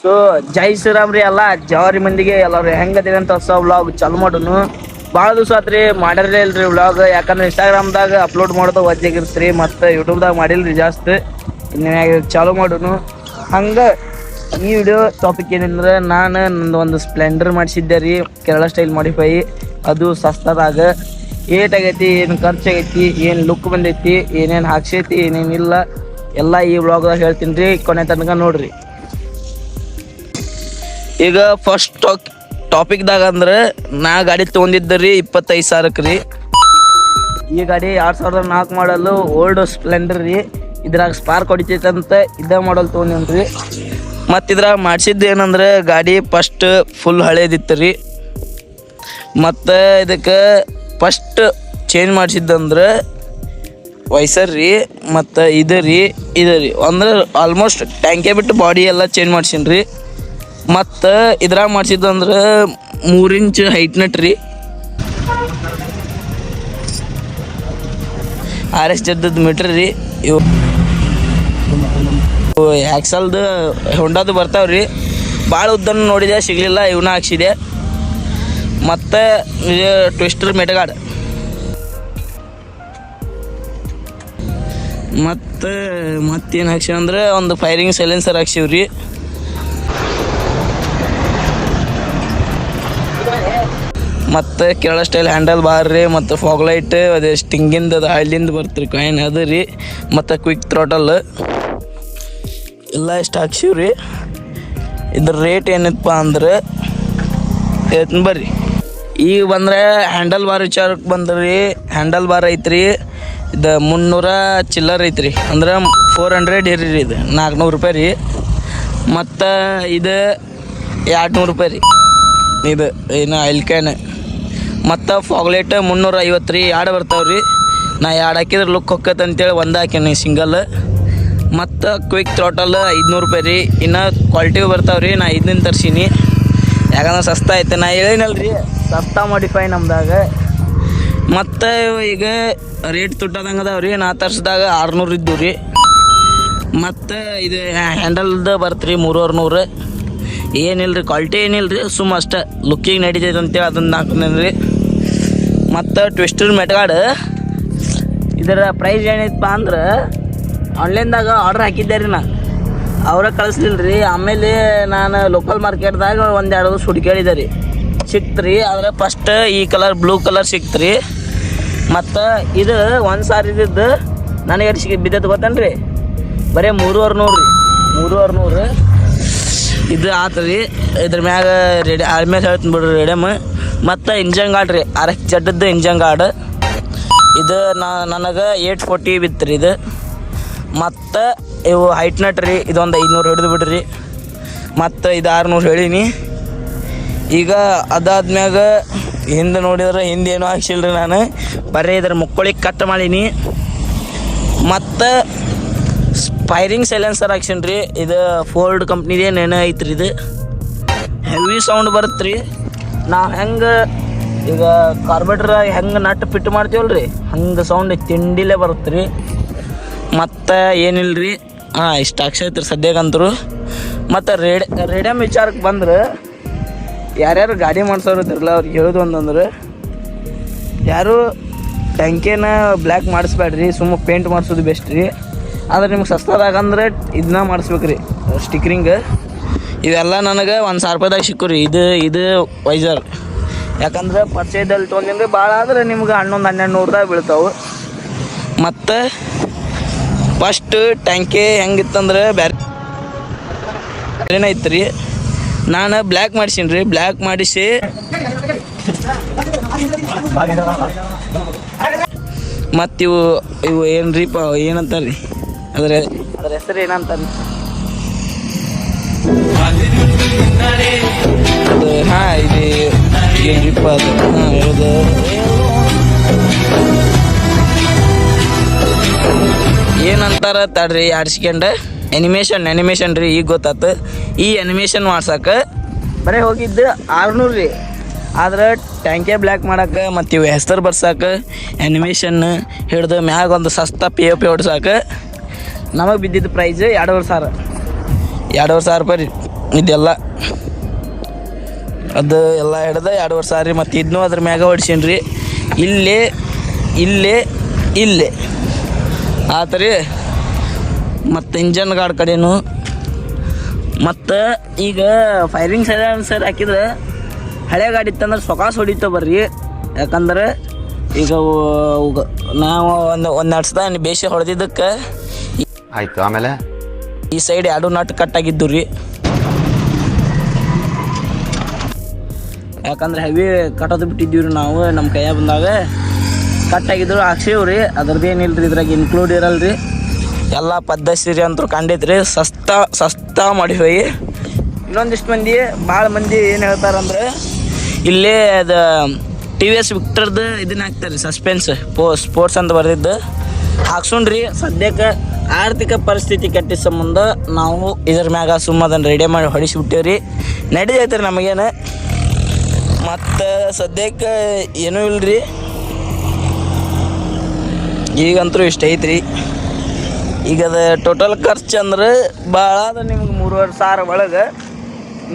So ಜೈ ಶ್ರೀರಾಮ್ ರೀ ಎಲ್ಲ ಜವಾರಿ ಮಂದಿಗೆ ಎಲ್ಲರೂ ಹೆಂಗದಿರಿ ಅಂತ ಹೊಸ ವ್ಲಾಗ್ ಚಾಲು ಮಾಡೋನು. ಭಾಳ ದಿವಸ ಆತ್ರಿ ಮಾಡಿರಲೇ ಇಲ್ರಿ ವ್ಲಾಗ್, ಯಾಕಂದ್ರೆ ಇನ್ಸ್ಟಾಗ್ರಾಮ್ದಾಗ ಅಪ್ಲೋಡ್ ಮಾಡೋದು ವಜ್ಜಾಗಿರ್ತ್ರಿ, ಮತ್ತು ಯೂಟ್ಯೂಬ್ದಾಗ ಮಾಡಿಲ್ರಿ ಜಾಸ್ತಿ. ಇನ್ನು ಚಾಲು ಮಾಡೋನು. ಹಂಗೆ ಈ ವಿಡಿಯೋ ಟಾಪಿಕ್ ಏನಂದ್ರೆ, ನಾನು ನಂದು ಒಂದು ಸ್ಪ್ಲೆಂಡರ್ ಮಾಡಿಸಿದ್ದೆ ರೀ, ಕೇರಳ ಸ್ಟೈಲ್ ಮಾಡಿಫೈ. ಅದು ಸಸ್ತದಾಗ ಏಟಾಗೈತಿ, ಏನು ಖರ್ಚಾಗೈತಿ, ಏನು ಲುಕ್ ಬಂದೈತಿ, ಏನೇನು ಹಾಕ್ಸೈತಿ, ಏನೇನಿಲ್ಲ ಎಲ್ಲ ಈ ವ್ಲಾಗ್ದಾಗ ಹೇಳ್ತೀನಿ ರೀ, ಕೊನೆ ತನಕ ನೋಡ್ರಿ. ಈಗ ಫಸ್ಟ್ ಟಾಪಿಕ್ದಾಗ ಅಂದ್ರೆ, ನಾ ಗಾಡಿ ತೊಗೊಂಡಿದ್ದೆ ರೀ 25,000 ರೀ. ಈ ಗಾಡಿ 2004 ಮಾಡಲು ಓಲ್ಡ್ ಸ್ಪ್ಲೆಂಡರ್ ರೀ. ಇದ್ರಾಗ ಸ್ಪಾರ್ಕ್ ಹೊಡಿತೈತಂತ ಇದೇ ಮಾಡಲ್ ತೊಗೊಂಡಿನ್ರಿ. ಮತ್ತು ಇದ್ರಾಗ ಮಾಡಿಸಿದ್ದು ಏನಂದ್ರೆ, ಗಾಡಿ ಫಸ್ಟ್ ಫುಲ್ ಹಳೇದಿತ್ತು ರೀ. ಮತ್ತು ಇದಕ್ಕೆ ಫಸ್ಟ್ ಚೇಂಜ್ ಮಾಡಿಸಿದ್ದಂದ್ರೆ ವೈಸರ್ ರೀ, ಮತ್ತು ಇದು ರೀ ಅಂದ್ರೆ ಆಲ್ಮೋಸ್ಟ್ ಟ್ಯಾಂಕೆ ಬಿಟ್ಟು ಬಾಡಿ ಎಲ್ಲ ಚೇಂಜ್ ಮಾಡ್ಸೀನಿ ರೀ. ಮತ್ತು ಇದ್ರಾಗ ಮಾಡಿಸಿದ್ದಂದ್ರೆ 3 ಇಂಚ್ ಹೈಟ್ ನಟ್ ರೀ, RS ಜದ್ದದ ಮೀಟ್ರ್ ರೀ. ಇವು ಆ್ಯಕ್ಸಲ್ದು ಹೊಂಡದು ಬರ್ತಾವ್ರಿ. ಭಾಳ ಉದ್ದನ್ನು ನೋಡಿದೆ, ಸಿಗಲಿಲ್ಲ, ಇವನ್ನ ಹಾಕ್ಸಿದೆ. ಮತ್ತು ಟ್ವಿಸ್ಟರ್ ಮೆಟಗಾರ್ಡ್, ಮತ್ತೇನು ಹಾಕ್ಸಿವಿ ಅಂದ್ರೆ ಒಂದು ಫೈರಿಂಗ್ ಸೈಲೆನ್ಸರ್ ಹಾಕ್ಸಿವ್ರಿ. ಮತ್ತು ಕೇರಳ ಸ್ಟೈಲ್ ಹ್ಯಾಂಡಲ್ ಬಾರ್ ರೀ, ಮತ್ತು ಫಾಗ್ ಲೈಟ್, ಅದೇ ಸ್ಟಿಂಗಿಂದ ಅದು ಹಳ್ಳಿಂದ ಬರ್ತೀರಿ ಕಾಯಿನ್ ಅದು ರೀ, ಮತ್ತು ಕ್ವಿಕ್ ಥ್ರಾಟಲ್ ಎಲ್ಲ ಇಷ್ಟು ಹಾಕ್ಸಿವ್ರಿ. ಇದ್ರ ರೇಟ್ ಏನಪ್ಪ ಅಂದ್ರೆ ಹೇಳ್ತೀನಿ ಬರ್ರಿ. ಈಗ ಬಂದರೆ ಹ್ಯಾಂಡಲ್ ಬಾರ್ ವಿಚಾರಕ್ಕೆ ಬಂದ್ರಿ, ಹ್ಯಾಂಡಲ್ ಬಾರ್ ಐತ್ರಿ ಇದು 300 ಚಿಲ್ಲರ್ ಐತ್ರಿ, ಅಂದ್ರೆ 400 ಇರ್ರಿ. ಇದು 400 ರೂಪಾಯಿ ರೀ. ಮತ್ತು ಇದು 200 ರೂಪಾಯಿ ರೀ. ಇದು ಏನು ಆಯಿಲ್ ಕ್ಯಾನ್. ಮತ್ತು ಫಾಗ್ಲೈಟ್ 350 ರೀ. 2 ಬರ್ತಾವ್ರಿ. ನಾ 2 ಹಾಕಿದ್ರೆ ಲುಕ್ ಹೊಕ್ಕತ್ತೆ ಅಂತೇಳಿ 1 ಹಾಕೀನಿ ಸಿಂಗಲ್. ಮತ್ತು ಕ್ವಿಕ್ ಥ್ರಾಟಲ್ 500 ರೂಪಾಯಿ ರೀ. ಇನ್ನು ಕ್ವಾಲಿಟಿಗೂ ಬರ್ತಾವ್ರಿ. ನಾ ಇದನ್ನ ತರ್ಸೀನಿ, ಯಾಕಂದ್ರೆ ಸಸ್ತಾ ಐತೆ. ನಾ ಹೇಳಿನಲ್ರಿ ಸಸ್ತಾ ಮಾಡಿಫೈ ನಮ್ದಾಗ. ಮತ್ತು ಈಗ ರೇಟ್ ತುಟ್ಟದಂಗೆ ಅದಾವ ರೀ. ನಾ ತರ್ಸಿದಾಗ 600 ಇದ್ದು ರೀ. ಮತ್ತು ಇದು ಹ್ಯಾಂಡಲ್ದು ಬರ್ತ್ರಿ 300. ಏನಿಲ್ಲ ರೀ, ಕ್ವಾಲಿಟಿ ಏನಿಲ್ಲ ರೀ, ಸುಮ್ಮ ಅಷ್ಟೇ ಲುಕ್ಕಿಗೆ ನಡೀತೈತೆ ಅಂತೇಳಿ ಅದನ್ನು ಹಾಕಿದ್ದೀನಿ ರೀ. ಮತ್ತು ಟ್ವಿಸ್ಟರ್ ಮೆಟಗಾರ್ಡ್, ಇದರ ಪ್ರೈಸ್ ಏನೈತಪ್ಪ ಅಂದ್ರೆ, ಆನ್ಲೈನ್ದಾಗ ಆರ್ಡ್ರ್ ಹಾಕಿದ್ದೆ ರೀ. ನಾ ಅವರೇ ಕಳಿಸ್ಲಿಲ್ಲ ರೀ. ಆಮೇಲೆ ನಾನು ಲೋಕಲ್ ಮಾರ್ಕೆಟ್ದಾಗ 1-2 ದಿವಸ ಹುಡುಕಾಡಿದೆ ರೀ, ಸಿಕ್ತು ರೀ. ಆದರೆ ಫಸ್ಟ್ ಈ ಕಲರ್ ಬ್ಲೂ ಕಲರ್ ಸಿಕ್ತು ರೀ. ಮತ್ತು ಇದು 1 ಸಾವಿರದ್ದು ನನಗೆ ಎಷ್ಟು ಬಿದ್ದೈತೆ ಗೊತ್ತೇನು ರೀ, ಬರೀ 3,900 ರೀ. 3,900 ಇದು ಆತು ರೀ. ಇದ್ರ ಮ್ಯಾಗ ರೆಡಿ ಆದ್ಮೇಲೆ ಹೇಳ್ತೀನಿ ಬಿಡ್ರಿ ರೆಡಿಯಮ್. ಮತ್ತು ಇಂಜನ್ ಗಾರ್ಡ್ ರೀ, RS ಜಡ್ಡದ್ದು ಇಂಜನ್ ಗಾರ್ಡ್. ಇದು ನನಗೆ 840 ಬಿತ್ತು ರೀ ಇದು. ಮತ್ತು ಇವು ಹೈಟ್ ನಟ್ ರೀ, ಇದೊಂದು 500 ಹಿಡಿದು ಬಿಡ್ರಿ. ಮತ್ತು ಇದು 600 ಹೇಳೀನಿ. ಈಗ ಅದಾದ್ಮ್ಯಾಗ ಹಿಂದೆ ನೋಡಿದ್ರೆ ಹಿಂದೇನು ಹಾಕ್ಸಿಲ್ಲ ರೀ, ನಾನು ಬರೀ ಇದ್ರ ಮುಕ್ಕೊಳಿಗೆ ಕಟ್ ಮಾಡೀನಿ. ಮತ್ತು ಫೈರಿಂಗ್ ಸೈಲೆನ್ಸರ್ ಹಾಕ್ಸೀನಿ ರೀ. ಇದು ಫೋರ್ಡ್ ಕಂಪ್ನಿದೇ ನೆನೆ ಐತ್ರಿ. ಇದು ಹೆವಿ ಸೌಂಡ್ ಬರುತ್ತೆ ರೀ. ನಾವು ಹೆಂಗೆ ಈಗ ಕಾರ್ಬೇಟ್ರ್ ಹೆಂಗೆ ನಟ್ ಫಿಟ್ ಮಾಡ್ತೀವಲ್ಲ ರೀ, ಹಂಗೆ ಸೌಂಡ್ ತಿಂಡಿಲೇ ಬರುತ್ತೆ ರೀ. ಮತ್ತು ಏನಿಲ್ಲ ರೀ, ಇಷ್ಟು ಹಾಕ್ಸೈತ್ರಿ ಸದ್ಯಕ್ಕಂತರು. ಮತ್ತು ರೇಡಿಯಮ್ ವಿಚಾರಕ್ಕೆ ಬಂದ್ರೆ, ಯಾರ್ಯಾರು ಗಾಡಿ ಮಾಡ್ಸೋರು ಇದ್ರಲ್ಲ ಅವ್ರಿಗೆ ಹೇಳೋದು ಅಂತಂದ್ರೆ, ಯಾರು ಟ್ಯಾಂಕೇನ ಬ್ಲ್ಯಾಕ್ ಮಾಡಿಸ್ಬೇಡ್ರಿ, ಸುಮ್ಮ ಪೇಂಟ್ ಮಾಡಿಸೋದು ಬೆಸ್ಟ್ ರೀ. ಆದರೆ ನಿಮ್ಗೆ ಸಸ್ತಾದಾಗ ಅಂದ್ರೆ ಇದನ್ನ ಮಾಡಿಸ್ಬೇಕು ರೀ, ಸ್ಟಿಕ್ರಿಂಗ್. ಇವೆಲ್ಲ ನನಗೆ 1,000 ರೂಪಾಯಿದಾಗ ಸಿಕ್ಕು ರೀ. ಇದು ವೈಸರ್, ಯಾಕಂದ್ರೆ ಪರಿಚಯದಲ್ಲಿ ತೊಗೊಂಡಿನಿ ಭಾಳ ಆದರೆ ನಿಮ್ಗೆ 1100-1200 ಬೀಳ್ತಾವೆ. ಮತ್ತು ಫಸ್ಟ್ ಟ್ಯಾಂಕೆ ಹೆಂಗಿತ್ತಂದ್ರೆ ಬೇರೆನೇ ಇತ್ತು ರೀ. ನಾನು ಬ್ಲ್ಯಾಕ್ ಮಾಡಿಸೀನಿ ರೀ. ಬ್ಲ್ಯಾಕ್ ಮಾಡಿಸಿ ಮತ್ತು ಇವು ಏನು ರೀಪ ಏನಂತಾರೆ ರೀ, ಅದ್ರ ಹೆಸರು ಏನಂತಾರೆ ಅದು, ಇದು ಏನು ರೀಪ ಅದು, ಹೇಳೋದು ಏನಂತಾರ ತಡ್ರಿ 2 ಸೆಕೆಂಡ್. ಅನಿಮೇಷನ್ ರೀ. ಈಗ ಗೊತ್ತಾತು. ಈ ಅನಿಮೇಷನ್ ಮಾಡ್ಸಕ್ಕೆ ಬರೀ ಹೋಗಿದ್ದು 600 ರೀ. ಆದ್ರೆ ಟ್ಯಾಂಕೆ ಬ್ಲ್ಯಾಕ್ ಮಾಡೋಕೆ ಮತ್ತು ಇವು ಹೆಸರು ಬರ್ಸಕ್ಕೆ ಅನಿಮೇಷನ್ ಹಿಡ್ದು ಮ್ಯಾಗ ಒಂದು ಸಸ್ತಾ POP ಹೊಡ್ಸಕ್ಕೆ ನಮಗೆ ಬಿದ್ದಿದ್ದು ಪ್ರೈಸ್ 2,500 ರೂಪಾಯಿ ರೀ. ಇದೆಲ್ಲ ಅದು ಎಲ್ಲ ಹಿಡ್ದು 2 ವರ್ಷ ರೀ. ಮತ್ತು ಇದನ್ನೂ ಅದ್ರ ಮ್ಯಾಗ ಹೊಡ್ಸೀನಿ ರೀ. ಇಲ್ಲೇ ಆತ ರೀ. ಮತ್ತು ಇಂಜನ್ ಗಾರ್ಡ್ ಕಡೆನು ಮತ್ತು ಈಗ ಫೈರಿಂಗ್ ಸೈಲೆನ್ಸರ್ ಹಾಕಿದ್ರೆ ಹಳೆ ಗಾಡಿ ಇತ್ತಂದ್ರೆ ಸೊಕಾಸು ಹೊಡಿತ ಬರ್ರಿ. ಯಾಕಂದ್ರೆ ಈಗ ನಾವು ಒಂದು ಸದ ಬೇಸಿ ಹೊಡೆದಿದ್ದಕ್ಕೆ ಆಯಿತು. ಆಮೇಲೆ ಈ ಸೈಡ್ 2 ನಟ್ ಕಟ್ಟಾಗಿದ್ದು ರೀ. ಯಾಕಂದ್ರೆ ಹೆವಿ ಕಟ್ಟೋದು ಬಿಟ್ಟಿದ್ದೀವಿ ರೀ ನಾವು. ನಮ್ಮ ಕೈಯಾಗ ಬಂದಾಗ ಕಟ್ಟಾಗಿದ್ರು ಹಾಕ್ಸೀವಿ ರೀ. ಅದ್ರದ್ದು ಏನಿಲ್ಲ ರೀ, ಇದ್ರಾಗ ಇನ್ಕ್ಲೂಡ್ ಇರಲ್ಲ ರೀ. ಎಲ್ಲ ಪದ್ಧತಿ ಅಂತೂ ಕಂಡೈತ್ರಿ. ಸಸ್ತಾ ಮಾಡಿವಿ. ಇನ್ನೊಂದಿಷ್ಟು ಮಂದಿ ಭಾಳ ಮಂದಿ ಏನು ಹೇಳ್ತಾರಂದ್ರೆ ಇಲ್ಲೇ ಅದು TVS ವಿಕ್ಟರ್ದು ಇದನ್ನ ಹಾಕ್ತಾರೆ, ಸಸ್ಪೆನ್ಸ್ ಸ್ಪೋರ್ಟ್ಸ್ ಅಂತ ಬರ್ದಿದ್ದು ಹಾಕ್ಸೋಣ್ರಿ. ಸದ್ಯಕ್ಕೆ ಆರ್ಥಿಕ ಪರಿಸ್ಥಿತಿ ಕೆಟ್ಟ ಸಂಬಂಧ ನಾವು ಇದ್ರ ಮ್ಯಾಗ ಅದನ್ನು ರೆಡಿ ಮಾಡಿ ಹೊಡಿಸಿಬಿಟ್ಟೇವ್ರಿ. ನಡೀತೈತೆ ರೀ ನಮಗೇನು. ಮತ್ತು ಸದ್ಯಕ್ಕೆ ಏನೂ ಇಲ್ಲರಿ, ಈಗಂತೂ ಇಷ್ಟ ಐತ್ರಿ. ಈಗ ಅದು ಟೋಟಲ್ ಖರ್ಚು ಅಂದ್ರೆ ಭಾಳ ಅದ ನಿಮ್ಗೆ 3,500 ಒಳಗೆ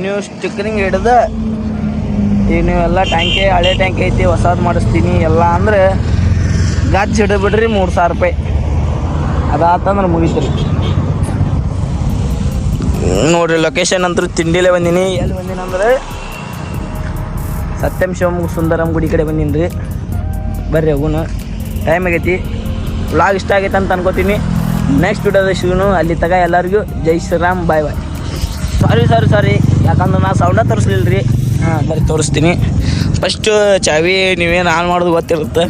ನೀವು ಸ್ಟಿಕ್ಕರಿಂಗ್ ಹಿಡ್ದು ಈಗ ನೀವೆಲ್ಲ ಟ್ಯಾಂಕಿ ಹಳೆ ಟ್ಯಾಂಕಿ ಐತಿ ಹೊಸದು ಮಾಡಿಸ್ತೀನಿ ಎಲ್ಲ ಅಂದ್ರೆ ಗಾಜ್ ಹಿಡಿದ್ಬಿಡ್ರಿ 3,000 ರೂಪಾಯಿ. ಅದಾತಂದ್ರೆ ಮುಗಿತೀರಿ ನೋಡಿರಿ. ಲೊಕೇಶನ್ ಅಂತೂ ತಿಂಡಿಲೇ ಬಂದೀನಿ. ಎಲ್ಲಿ ಬಂದೀನಿ ಅಂದ್ರೆ ಸತ್ಯಂ ಶಿವಮ್ ಸುಂದರಂ ಗುಡಿ ಕಡೆ ಬಂದೀನಿ ರೀ. ಬರ್ರಿ ಹೋಗುನು, ಟೈಮ್ ಆಗೈತಿ. ವ್ಲಾಗ್ ಇಷ್ಟ ಆಗೈತೆ ಅಂತ ಅನ್ಕೋತೀನಿ. ನೆಕ್ಸ್ಟ್ ವಿಡಿಯೋದ ಶಿವನು ಅಲ್ಲಿ ತಗ ಎಲ್ಲರಿಗೂ ಜೈ ಶ್ರೀರಾಮ್, ಬಾಯ್. ಸಾರಿ ಯಾಕಂದ್ರೆ ನಾ ಸೌಂಡ ತೋರಿಸ್ಲಿಲ್ಲ ರೀ. ಬರ್ರಿ ತೋರಿಸ್ತೀನಿ. ಫಸ್ಟು ಚಾವಿ ನೀವೇನು ಆನ್ ಮಾಡೋದು ಗೊತ್ತಿರುತ್ತೆ.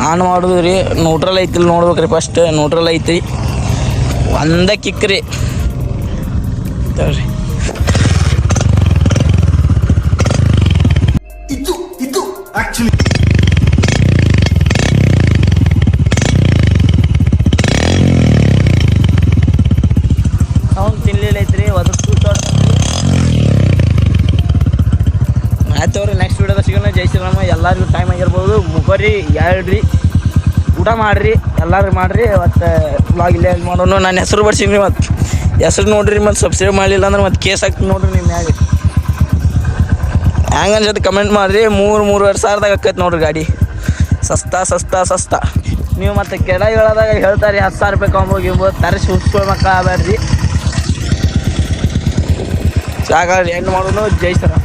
ಆನ್ ಮಾಡೋದು ರೀ, ನ್ಯೂಟ್ರಲ್ ಐತಿಲ್ಲ ನೋಡ್ಬೇಕ್ರಿ. ಫಸ್ಟ್ ನ್ಯೂಟ್ರಲ್ ಐತಿ, ಒಂದೇ ಕಿಕ್ ರೀ. ತೋರಿ ಇದು ಆಕ್ಚುಲಿ ಸೌಂಡ್ ತಿನ್ಲಿಲ್ಲ ಐತ್ರಿ. ಒದರ್ಸು ಆಯ್ತವ್ರಿ. ನೆಕ್ಸ್ಟ್ ವಿಡಿಯೋದ ಸಿಗೋಣ. ಜೈ ಶ್ರೀರಾಮ. ಎಲ್ಲರಿಗೂ ಟೈಮ್ ಆಗಿರ್ಬೋದು. ಮುಖರಿ ಹೇಳ್ರಿ, ಊಟ ಮಾಡಿರಿ, ಎಲ್ಲರೂ ಮಾಡಿರಿ. ಮತ್ತು ವ್ಲಾಗ್ ಇಲ್ಲೇ ಮಾಡೋಣ. ನಾನು ಹೆಸರು ಬರ್ಸೀನಿ. ಮತ್ತು ಹೆಸರು ನೋಡಿರಿ. ಮತ್ತು ಸಬ್ಸ್ಕ್ರೈಬ್ ಮಾಡಲಿಲ್ಲ ಅಂದ್ರೆ ಮತ್ತು ಕೇಸ್ ಹಾಕ್ತೀನಿ ನೋಡಿರಿ ನಿಮ್ಮ ಮ್ಯಾಗೆ. ಹ್ಯಾಂಗೆ ಅನ್ಸತ್ತೆ ಕಮೆಂಟ್ ಮಾಡಿರಿ. 3,500 ಸಾವಿರದಾಗ ಆಕೈತೆ ನೋಡ್ರಿ ಗಾಡಿ. ಸಸ್ತಾ. ನೀವು ಮತ್ತು ಕೆಡ ಹೇಳೋದಾಗ ಹೇಳ್ತಾರೆ 10,000 ರೂಪಾಯಿ ಕೊಂಬೋಗಿರ್ಬೋದು. ತರಿಸಿ ಹುಡ್ಸ್ಕೊಳ್ಳೋ ಮಕ್ಕಳು ಆಗಬೇಡ್ರಿ. ಸಾಕಾಗ್ರಿ. ಹೆಣ್ಣು ಮಾಡೋನು. ಜೈ ಶ್ರೀರಾಮ್.